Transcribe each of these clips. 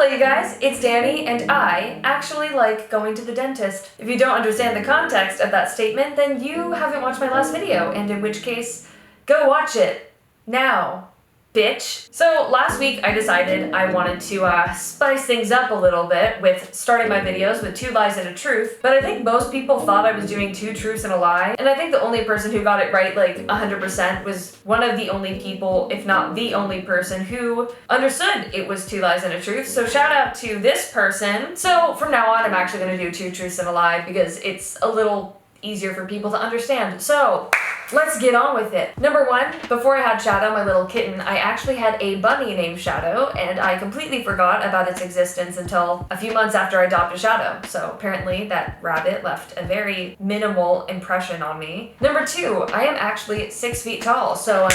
Hello you guys, it's Dani, and I actually like going to the dentist. If you don't understand the context of that statement, then you haven't watched my last video, and in which case, go watch it. Now. Bitch. So last week I decided I wanted to spice things up a little bit with starting my videos with 2 lies and a truth, but I think most people thought I was doing 2 truths and a lie, and I think the only person who got it right like 100% was one of the only people, if not the only person, who understood it was 2 lies and a truth, so shout out to this person. So from now on I'm actually going to do 2 truths and a lie because it's a little easier for people to understand. So let's get on with it. Number 1, before I had Shadow, my little kitten, I actually had a bunny named Shadow, and I completely forgot about its existence until a few months after I adopted Shadow. So apparently that rabbit left a very minimal impression on me. Number 2, I am actually 6 feet tall, so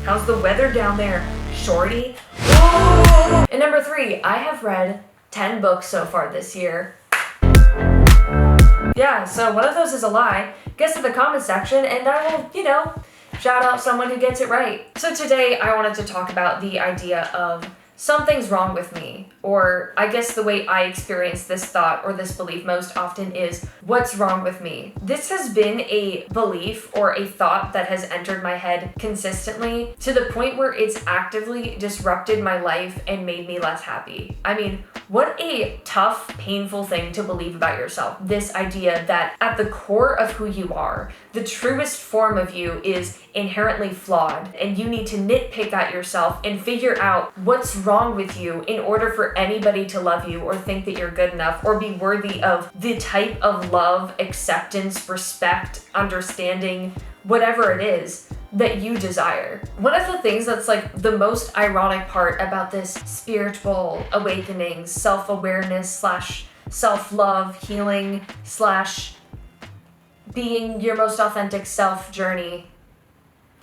how's the weather down there, shorty? Whoa! And number 3, I have read 10 books so far this year. Yeah, so one of those is a lie. Guess in the comment section and I will, shout out someone who gets it right. So today I wanted to talk about the idea of something's wrong with me, or I guess the way I experience this thought or this belief most often is, what's wrong with me? This has been a belief or a thought that has entered my head consistently to the point where it's actively disrupted my life and made me less happy. I mean, what a tough, painful thing to believe about yourself. This idea that at the core of who you are, the truest form of you is inherently flawed, and you need to nitpick at yourself and figure out what's wrong with you in order for anybody to love you or think that you're good enough or be worthy of the type of love, acceptance, respect, understanding, whatever it is that you desire. One of the things that's like the most ironic part about this spiritual awakening, self-awareness / self-love, healing / being your most authentic self journey,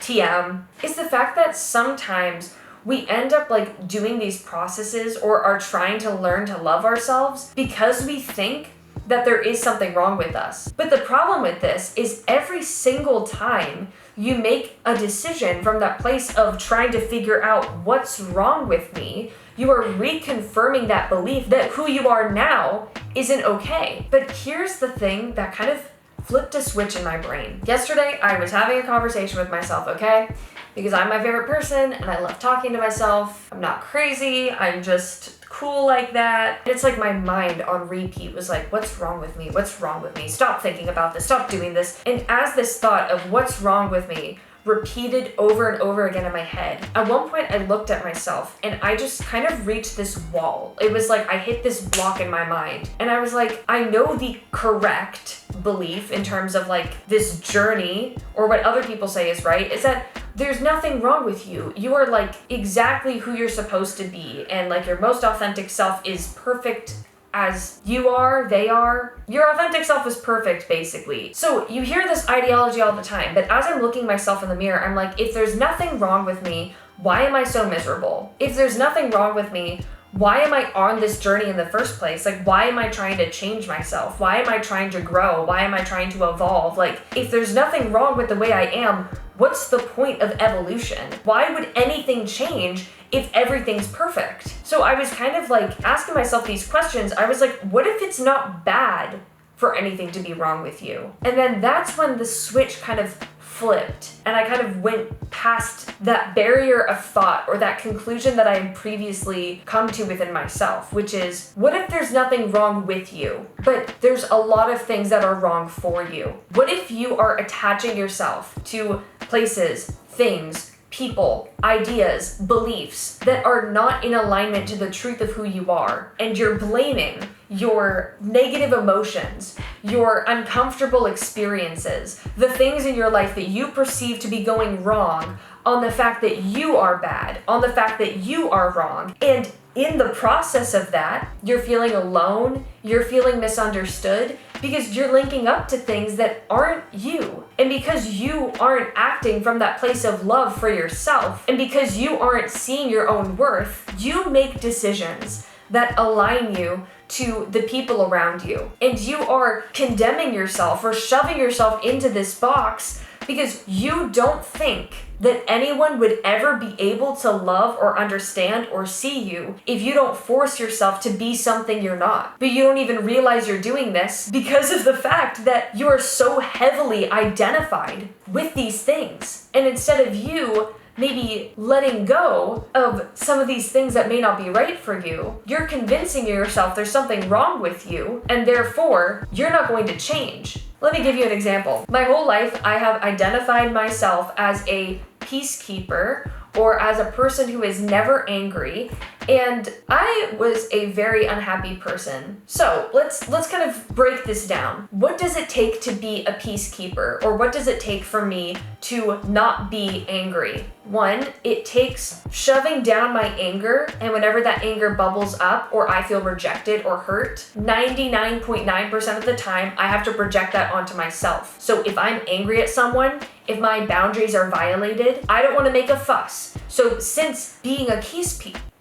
TM, is the fact that sometimes we end up like doing these processes or are trying to learn to love ourselves because we think that there is something wrong with us. But the problem with this is every single time you make a decision from that place of trying to figure out what's wrong with me, you are reconfirming that belief that who you are now isn't okay. But here's the thing that kind of flipped a switch in my brain. Yesterday, I was having a conversation with myself, okay? Because I'm my favorite person and I love talking to myself. I'm not crazy, I'm just cool like that. It's like my mind on repeat was like, what's wrong with me? What's wrong with me? Stop thinking about this, stop doing this. And as this thought of what's wrong with me repeated over and over again in my head, at one point I looked at myself and I just kind of reached this wall. It was like I hit this block in my mind and I was like, I know the correct belief in terms of like this journey or what other people say is right, is that there's nothing wrong with you. You are like exactly who you're supposed to be, and like your most authentic self is perfect as you are, they are. Your authentic self is perfect, basically. So you hear this ideology all the time, but as I'm looking myself in the mirror, I'm like, if there's nothing wrong with me, why am I so miserable? If there's nothing wrong with me, why am I on this journey in the first place? Like, why am I trying to change myself? Why am I trying to grow? Why am I trying to evolve? Like, if there's nothing wrong with the way I am, what's the point of evolution? Why would anything change if everything's perfect? So I was kind of like asking myself these questions. I was like, what if it's not bad for anything to be wrong with you? And then that's when the switch kind of flipped and I kind of went past that barrier of thought or that conclusion that I had previously come to within myself, which is, what if there's nothing wrong with you, but there's a lot of things that are wrong for you? What if you are attaching yourself to places, things, people, ideas, beliefs that are not in alignment to the truth of who you are, and you're blaming your negative emotions, your uncomfortable experiences, the things in your life that you perceive to be going wrong on the fact that you are bad, on the fact that you are wrong. And in the process of that, you're feeling alone, you're feeling misunderstood, because you're linking up to things that aren't you. And because you aren't acting from that place of love for yourself, and because you aren't seeing your own worth, you make decisions that align you to the people around you. And you are condemning yourself or shoving yourself into this box because you don't think that anyone would ever be able to love or understand or see you if you don't force yourself to be something you're not. But you don't even realize you're doing this because of the fact that you are so heavily identified with these things. And instead of you maybe letting go of some of these things that may not be right for you, you're convincing yourself there's something wrong with you, and therefore you're not going to change. Let me give you an example. My whole life, I have identified myself as a peacekeeper, or as a person who is never angry, and I was a very unhappy person. So let's kind of break this down. What does it take to be a peacekeeper, or what does it take for me to not be angry? One, it takes shoving down my anger, and whenever that anger bubbles up or I feel rejected or hurt, 99.9% of the time I have to project that onto myself. So if I'm angry at someone, if my boundaries are violated, I don't want to make a fuss. So since being a peacekeeper,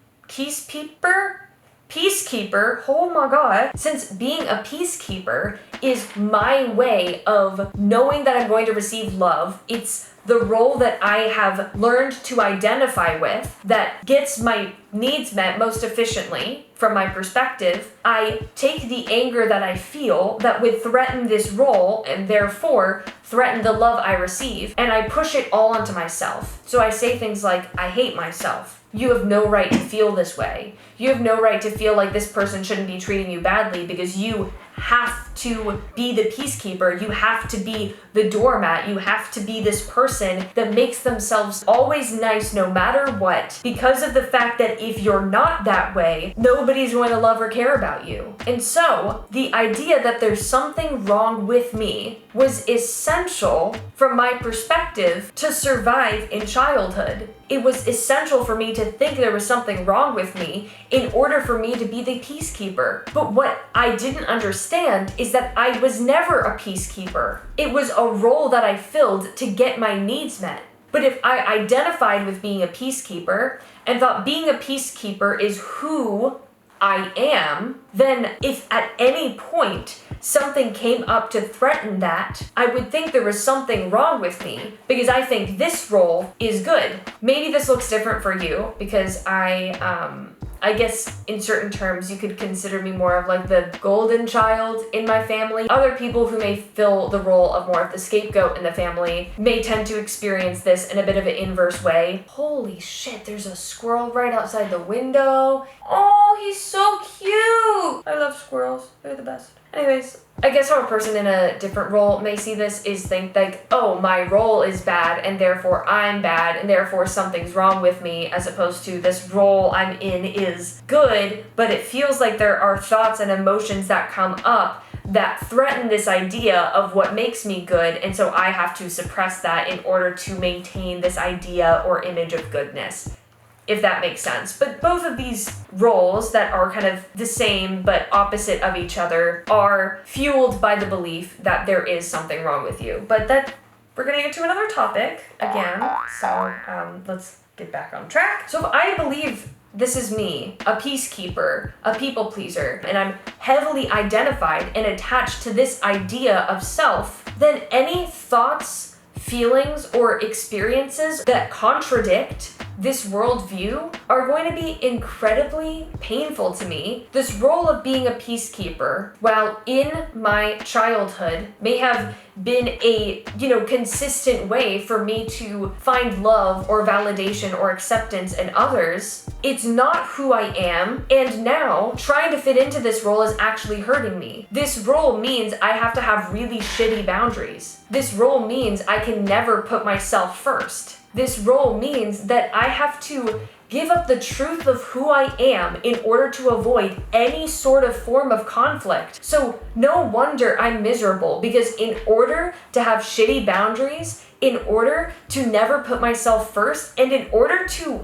oh my god, since being a peacekeeper is my way of knowing that I'm going to receive love, it's the role that I have learned to identify with that gets my needs met most efficiently from my perspective, I take the anger that I feel that would threaten this role and therefore threaten the love I receive, and I push it all onto myself. So I say things like, I hate myself. You have no right to feel this way. You have no right to feel like this person shouldn't be treating you badly because you have to be the peacekeeper. You have to be the doormat. You have to be this person that makes themselves always nice no matter what, because of the fact that if you're not that way, nobody's going to love or care about you. And so the idea that there's something wrong with me was essential from my perspective to survive in childhood. It was essential for me to think there was something wrong with me in order for me to be the peacekeeper. But what I didn't understand is that I was never a peacekeeper. It was a role that I filled to get my needs met. But if I identified with being a peacekeeper and thought being a peacekeeper is who I am, then if at any point something came up to threaten that, I would think there was something wrong with me because I think this role is good. Maybe this looks different for you because I guess in certain terms you could consider me more of like the golden child in my family. Other people who may fill the role of more of the scapegoat in the family may tend to experience this in a bit of an inverse way. Holy shit, there's a squirrel right outside the window. Oh, he's so cute. I love squirrels. They're the best. Anyways, I guess how a person in a different role may see this is think like, oh, my role is bad and therefore I'm bad and therefore something's wrong with me, as opposed to this role I'm in is good, but it feels like there are thoughts and emotions that come up that threaten this idea of what makes me good, and so I have to suppress that in order to maintain this idea or image of goodness, if that makes sense. But both of these roles that are kind of the same but opposite of each other are fueled by the belief that there is something wrong with you. But that we're gonna get to another topic again, so let's get back on track. So if I believe this is me, a peacekeeper, a people pleaser, and I'm heavily identified and attached to this idea of self, then any thoughts, feelings, or experiences that contradict this worldview are going to be incredibly painful to me. This role of being a peacekeeper, while in my childhood, may have been a, consistent way for me to find love or validation or acceptance in others. It's not who I am, and now trying to fit into this role is actually hurting me. This role means I have to have really shitty boundaries. This role means I can never put myself first. This role means that I have to give up the truth of who I am in order to avoid any sort of form of conflict. So no wonder I'm miserable, because in order to have shitty boundaries, in order to never put myself first, and in order to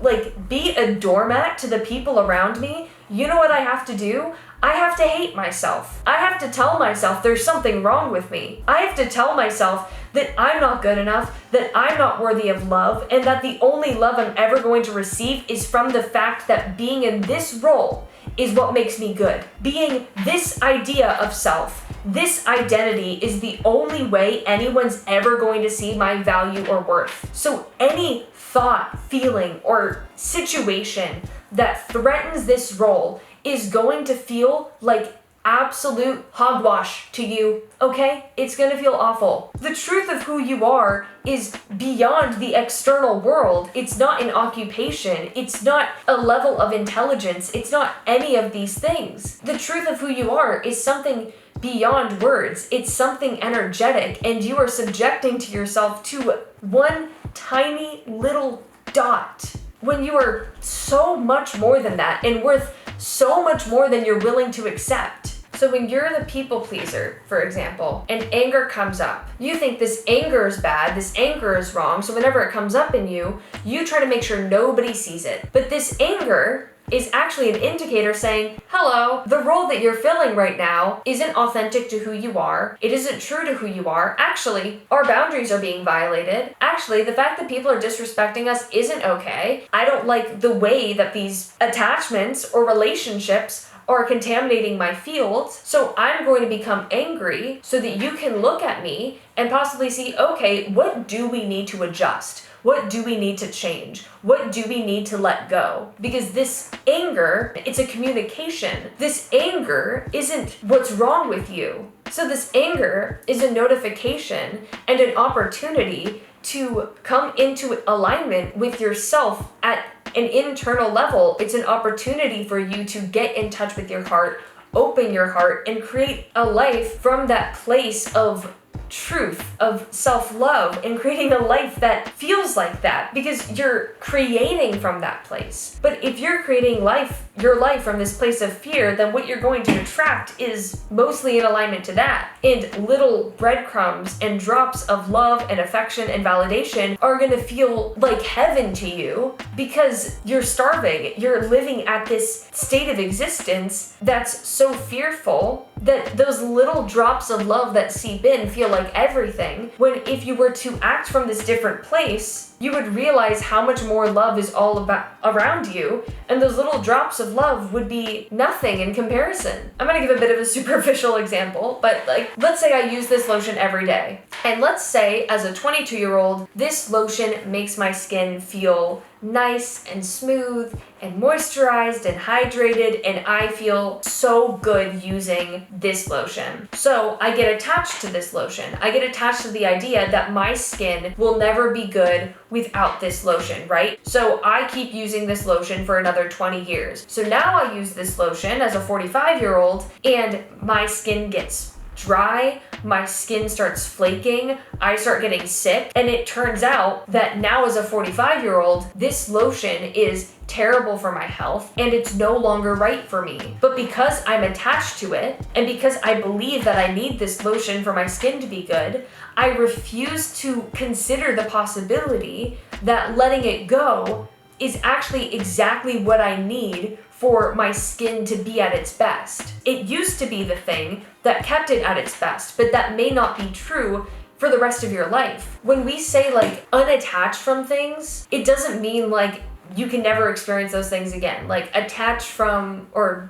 be a doormat to the people around me, you know what I have to do? I have to hate myself. I have to tell myself there's something wrong with me. I have to tell myself that I'm not good enough, that I'm not worthy of love, and that the only love I'm ever going to receive is from the fact that being in this role is what makes me good. Being this idea of self, this identity is the only way anyone's ever going to see my value or worth. So any thought, feeling, or situation that threatens this role is going to feel like absolute hogwash to you, okay? It's gonna feel awful. The truth of who you are is beyond the external world. It's not an occupation. It's not a level of intelligence. It's not any of these things. The truth of who you are is something beyond words. It's something energetic, and you are subjecting to yourself to one tiny little dot when you are so much more than that and worth so much more than you're willing to accept. So when you're the people pleaser, for example, and anger comes up, you think this anger is bad, this anger is wrong, so whenever it comes up in you, you try to make sure nobody sees it. But this anger is actually an indicator saying, hello, the role that you're filling right now isn't authentic to who you are. It isn't true to who you are. Actually, our boundaries are being violated. Actually, the fact that people are disrespecting us isn't okay. I don't like the way that these attachments or relationships are contaminating my fields, so I'm going to become angry so that you can look at me and possibly see, okay, what do we need to adjust? What do we need to change? What do we need to let go? Because this anger, it's a communication. This anger isn't what's wrong with you. So this anger is a notification and an opportunity to come into alignment with yourself at an internal level. It's an opportunity for you to get in touch with your heart, open your heart, and create a life from that place of truth, of self-love, and creating a life that feels like that because you're creating from that place. But if you're creating your life from this place of fear, then what you're going to attract is mostly in alignment to that. And little breadcrumbs and drops of love and affection and validation are going to feel like heaven to you because you're starving. You're living at this state of existence that's so fearful that those little drops of love that seep in feel like everything, when if you were to act from this different place, you would realize how much more love is all about around you, and those little drops of love would be nothing in comparison. I'm gonna give a bit of a superficial example, but let's say I use this lotion every day, and let's say as a 22-year-old, this lotion makes my skin feel nice and smooth and moisturized and hydrated, and I feel so good using this lotion. So I get attached to this lotion. I get attached to the idea that my skin will never be good without this lotion, right? So I keep using this lotion for another 20 years. So now I use this lotion as a 45-year-old and my skin gets dry, my skin starts flaking, I start getting sick, and it turns out that now as a 45-year-old, this lotion is terrible for my health and it's no longer right for me. But because I'm attached to it and because I believe that I need this lotion for my skin to be good, I refuse to consider the possibility that letting it go is actually exactly what I need for my skin to be at its best. It used to be the thing that kept it at its best, but that may not be true for the rest of your life. When we say unattached from things, it doesn't mean you can never experience those things again. Attach from, or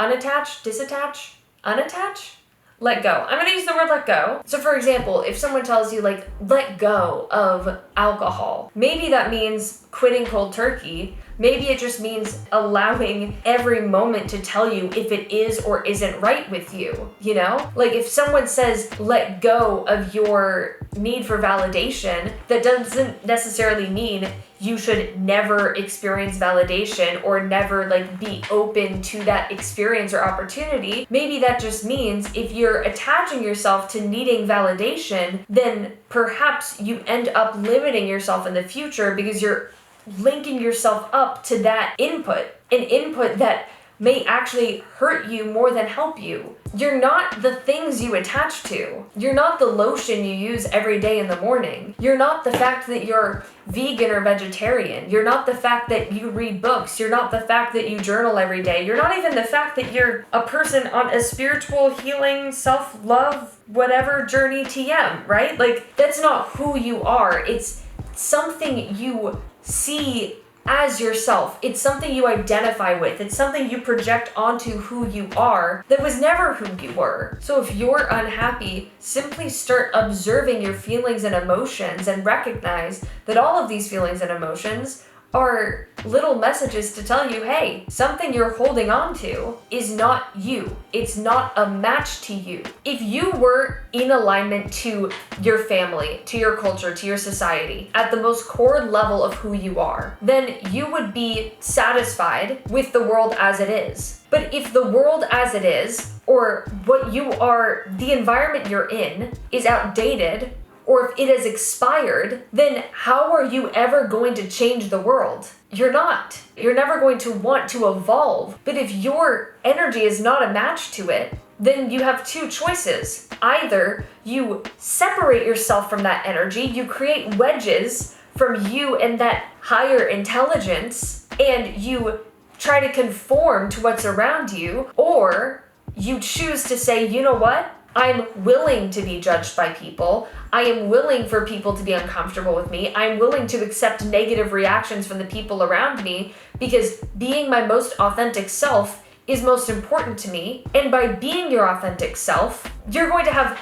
unattach, disattach, unattach? Let go. I'm gonna use the word let go. So for example, if someone tells you let go of alcohol, maybe that means quitting cold turkey. Maybe it just means allowing every moment to tell you if it is or isn't right with you, you know? If someone says let go of your need for validation, that doesn't necessarily mean you should never experience validation or never be open to that experience or opportunity. Maybe that just means if you're attaching yourself to needing validation, then perhaps you end up limiting yourself in the future because you're linking yourself up to that input, an input that may actually hurt you more than help you. You're not the things you attach to. You're not the lotion you use every day in the morning. You're not the fact that you're vegan or vegetarian. You're not the fact that you read books. You're not the fact that you journal every day. You're not even the fact that you're a person on a spiritual healing, self-love, whatever journey TM, right? That's not who you are. It's something you see as yourself. It's something you identify with. It's something you project onto who you are that was never who you were. So if you're unhappy, simply start observing your feelings and emotions and recognize that all of these feelings and emotions are little messages to tell you, hey, something you're holding on to is not you. It's not a match to you. If you were in alignment to your family, to your culture, to your society, at the most core level of who you are, then you would be satisfied with the world as it is. But if the world as it is, or what you are, the environment you're in, is outdated, or if it has expired, then how are you ever going to change the world? You're not. You're never going to want to evolve. But if your energy is not a match to it, then you have two choices. Either you separate yourself from that energy, you create wedges from you and that higher intelligence, and you try to conform to what's around you, or you choose to say, you know what? I'm willing to be judged by people. I am willing for people to be uncomfortable with me. I'm willing to accept negative reactions from the people around me because being my most authentic self is most important to me. And by being your authentic self, you're going to have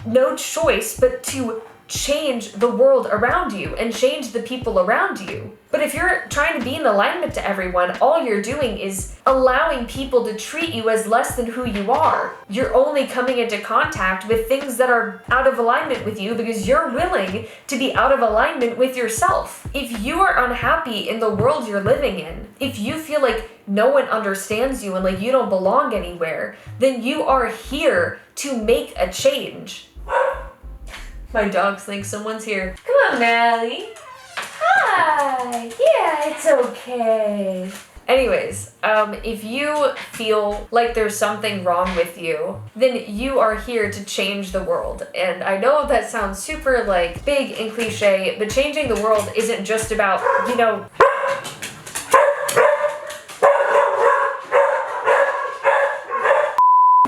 no choice but to change the world around you and change the people around you. But if you're trying to be in alignment to everyone, all you're doing is allowing people to treat you as less than who you are. You're only coming into contact with things that are out of alignment with you because you're willing to be out of alignment with yourself. If you are unhappy in the world you're living in, if you feel like no one understands you and like you don't belong anywhere, then you are here to make a change. My dogs think someone's here. Come on, Mally. Hi. Yeah, it's okay. Anyways, if you feel like there's something wrong with you, then you are here to change the world. And I know that sounds super like big and cliche, but changing the world isn't just about,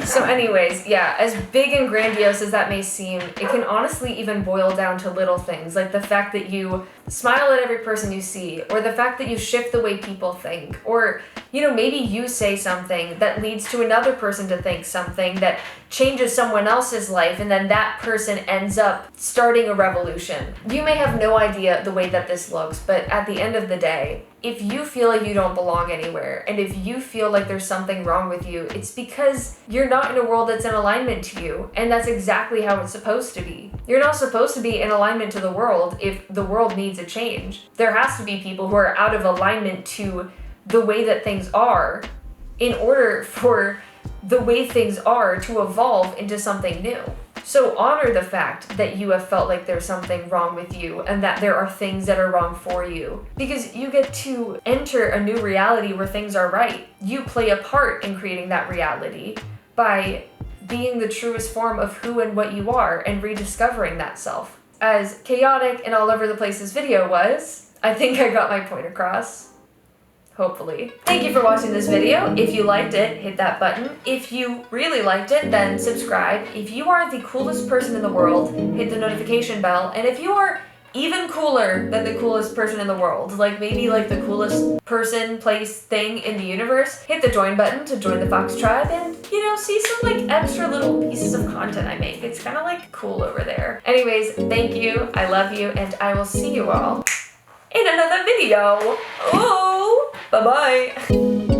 So anyways, yeah, as big and grandiose as that may seem, it can honestly even boil down to little things, like the fact that you smile at every person you see, or the fact that you shift the way people think, or, maybe you say something that leads to another person to think something that changes someone else's life, and then that person ends up starting a revolution. You may have no idea the way that this looks, but at the end of the day, if you feel like you don't belong anywhere, and if you feel like there's something wrong with you, it's because you're not in a world that's in alignment to you, and that's exactly how it's supposed to be. You're not supposed to be in alignment to the world if the world needs a change. There has to be people who are out of alignment to the way that things are in order for the way things are to evolve into something new. So honor the fact that you have felt like there's something wrong with you and that there are things that are wrong for you, because you get to enter a new reality where things are right. You play a part in creating that reality by being the truest form of who and what you are and rediscovering that self. As chaotic and all over the place this video was, I think I got my point across. Hopefully. Thank you for watching this video. If you liked it, hit that button. If you really liked it, then subscribe. If you are the coolest person in the world, hit the notification bell. And if you are even cooler than the coolest person in the world, like maybe like the coolest person, place, thing in the universe, hit the join button to join the Foxx tribe and, see some like extra little pieces of content I make. It's kind of like cool over there. Anyways, thank you. I love you, and I will see you all in another video. Oh, bye-bye.